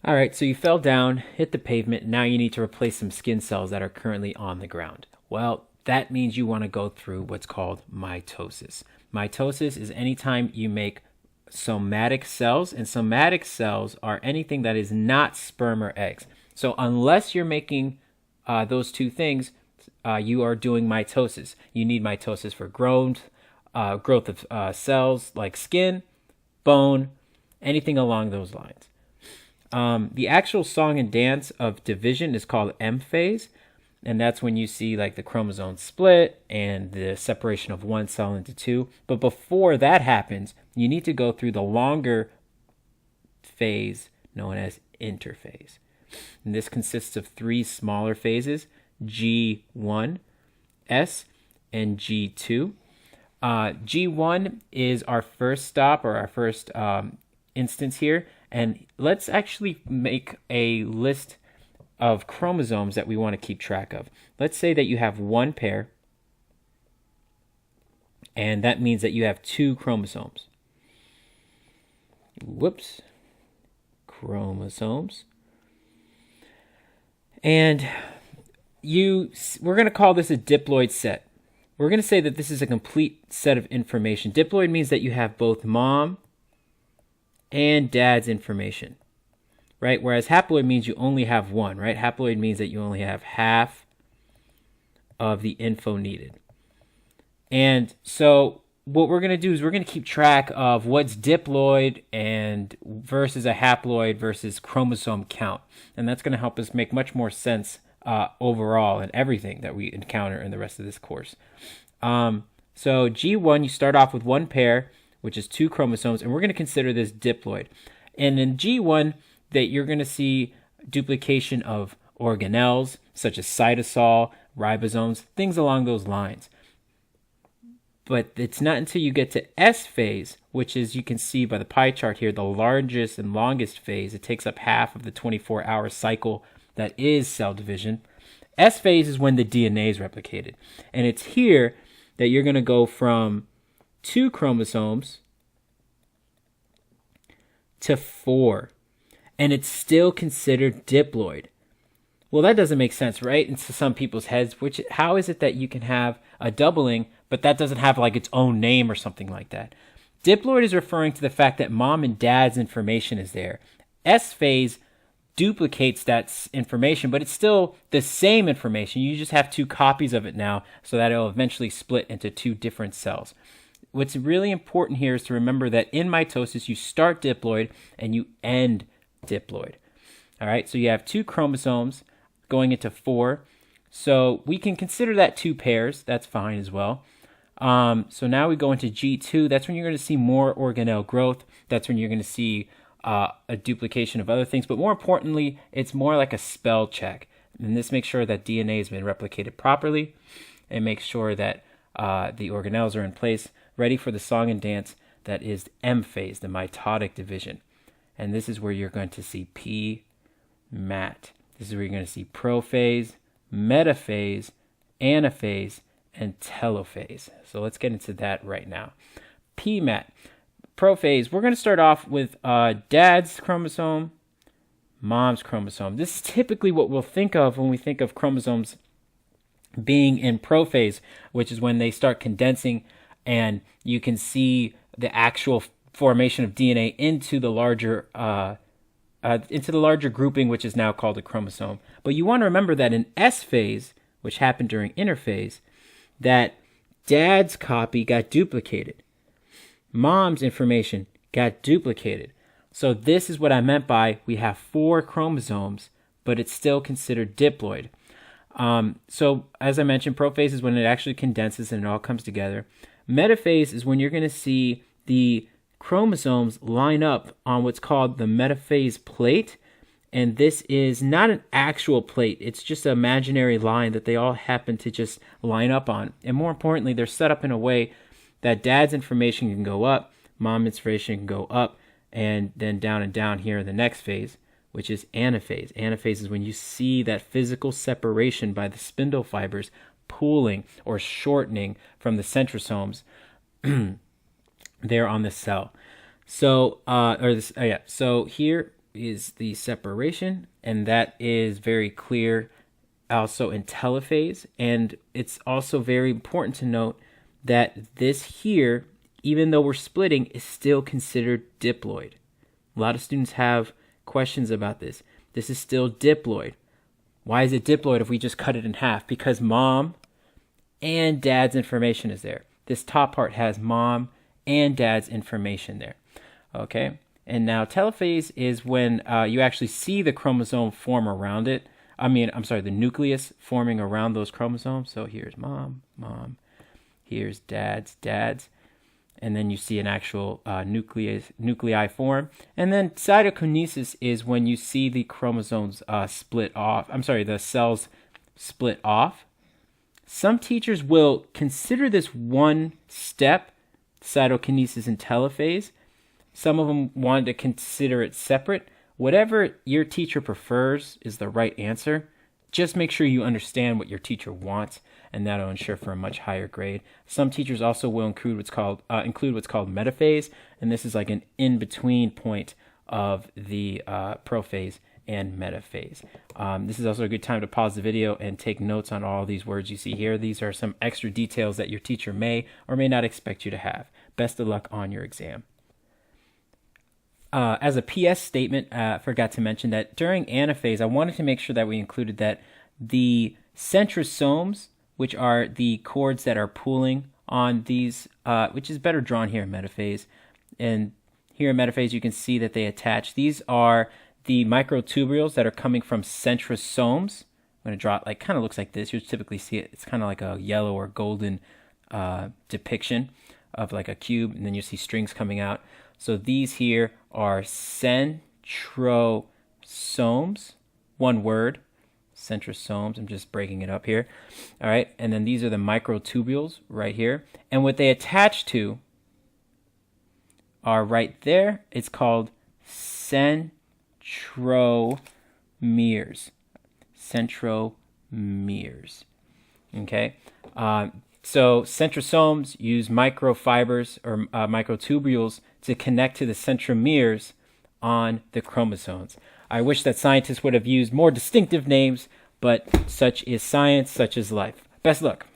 All right, so you fell down, hit the pavement, and now you need to replace some skin cells that are currently on the ground. Well, that means you want to go through what's called mitosis. Mitosis is anytime you make somatic cells, and somatic cells are anything that is not sperm or eggs. So unless you're making those two things, you are doing mitosis. You need mitosis for growth of cells like skin, bone, anything along those lines. The actual song and dance of division is called M phase, and that's when you see like the chromosome split and the separation of one cell into two. But before that happens, you need to go through the longer phase known as interphase. And this consists of three smaller phases, G1, S, and G2. G1 is our first stop or our first instance here. And let's actually make a list of chromosomes that we want to keep track of. Let's say that you have one pair, and that means that you have two chromosomes. Whoops. Chromosomes. And we're going to call this a diploid set. We're going to say that this is a complete set of information. Diploid means that you have both mom and dad's information, right? Whereas haploid means you only have one, right? Haploid means that you only have half of the info needed. And so what we're going to do is we're going to keep track of what's diploid and versus a haploid versus chromosome count. And that's going to help us make much more sense overall in everything that we encounter in the rest of this course. So G1, you start off with one pair, which is two chromosomes, and we're going to consider this diploid. And in G1, that you're going to see duplication of organelles, such as cytosol, ribosomes, things along those lines. But it's not until you get to S phase, which is, you can see by the pie chart here, the largest and longest phase. It takes up half of the 24-hour cycle that is cell division. S phase is when the DNA is replicated. And it's here that you're going to go from two chromosomes to four, and it's still considered diploid. Well, that doesn't make sense, right? Into some people's heads, how is it that you can have a doubling, but that doesn't have like its own name or something like that? Diploid is referring to the fact that mom and dad's information is there. S phase duplicates that information, but it's still the same information. You just have two copies of it now, so that it'll eventually split into two different cells. What's really important here is to remember that in mitosis, you start diploid and you end diploid. All right, so you have two chromosomes going into four. So we can consider that two pairs. That's fine as well. So now we go into G2. That's when you're going to see more organelle growth. That's when you're going to see a duplication of other things. But more importantly, it's more like a spell check. And this makes sure that DNA has been replicated properly and makes sure that the organelles are in place, ready for the song and dance that is M phase, the mitotic division. And this is where you're going to see P, mat. This is where you're going to see prophase, metaphase, anaphase, and telophase. So let's get into that right now. P mat, prophase. We're going to start off with dad's chromosome, mom's chromosome. This is typically what we'll think of when we think of chromosomes being in prophase, which is when they start condensing and you can see the actual formation of DNA into the larger grouping, which is now called a chromosome. But you want to remember that in S phase, which happened during interphase, that dad's copy got duplicated. Mom's information got duplicated. So this is what I meant by we have four chromosomes, but it's still considered diploid. So as I mentioned, prophase is when it actually condenses and it all comes together. Metaphase is when you're going to see the chromosomes line up on what's called the metaphase plate. And this is not an actual plate. It's just an imaginary line that they all happen to just line up on. And more importantly, they're set up in a way that dad's information can go up, mom's information can go up, and then down and down here in the next phase, which is anaphase. Anaphase is when you see that physical separation by the spindle fibers pooling or shortening from the centrosomes there on the cell. So, so here is the separation, and that is very clear also in telophase. And it's also very important to note that this here, even though we're splitting, is still considered diploid. A lot of students have questions about this. This is still diploid. Why is it diploid if we just cut it in half? Because mom and dad's information is there. This top part has mom and dad's information there. Okay? And now telophase is when you actually see the chromosome form around it. The nucleus forming around those chromosomes. So here's mom, here's dad's. And then you see an actual nuclei form. And then cytokinesis is when you see the chromosomes split off. The cells split off. Some teachers will consider this one step, cytokinesis and telophase. Some of them wanted to consider it separate. Whatever your teacher prefers is the right answer. Just make sure you understand what your teacher wants, and that'll ensure for a much higher grade. Some teachers also will include what's called metaphase, and this is like an in-between point of the prophase and metaphase. This is also a good time to pause the video and take notes on all these words you see here. These are some extra details that your teacher may or may not expect you to have. Best of luck on your exam. As a PS statement, I forgot to mention that during anaphase, I wanted to make sure that we included that the centrosomes, which are the cords that are pulling on these, which is better drawn here in metaphase. And here in metaphase, you can see that they attach. These are the microtubules that are coming from centrosomes. I'm going to draw it like kind of looks like this. You'll typically see it. It's kind of like a yellow or golden depiction of like a cube, and then you see strings coming out. So these here are centrosomes, one word, centrosomes. I'm just breaking it up here. All right, and then these are the microtubules right here. And what they attach to are right there. It's called centromeres. Centromeres. Okay. So centrosomes use microfibers or microtubules to connect to the centromeres on the chromosomes. I wish that scientists would have used more distinctive names, but such is science, such is life. Best luck.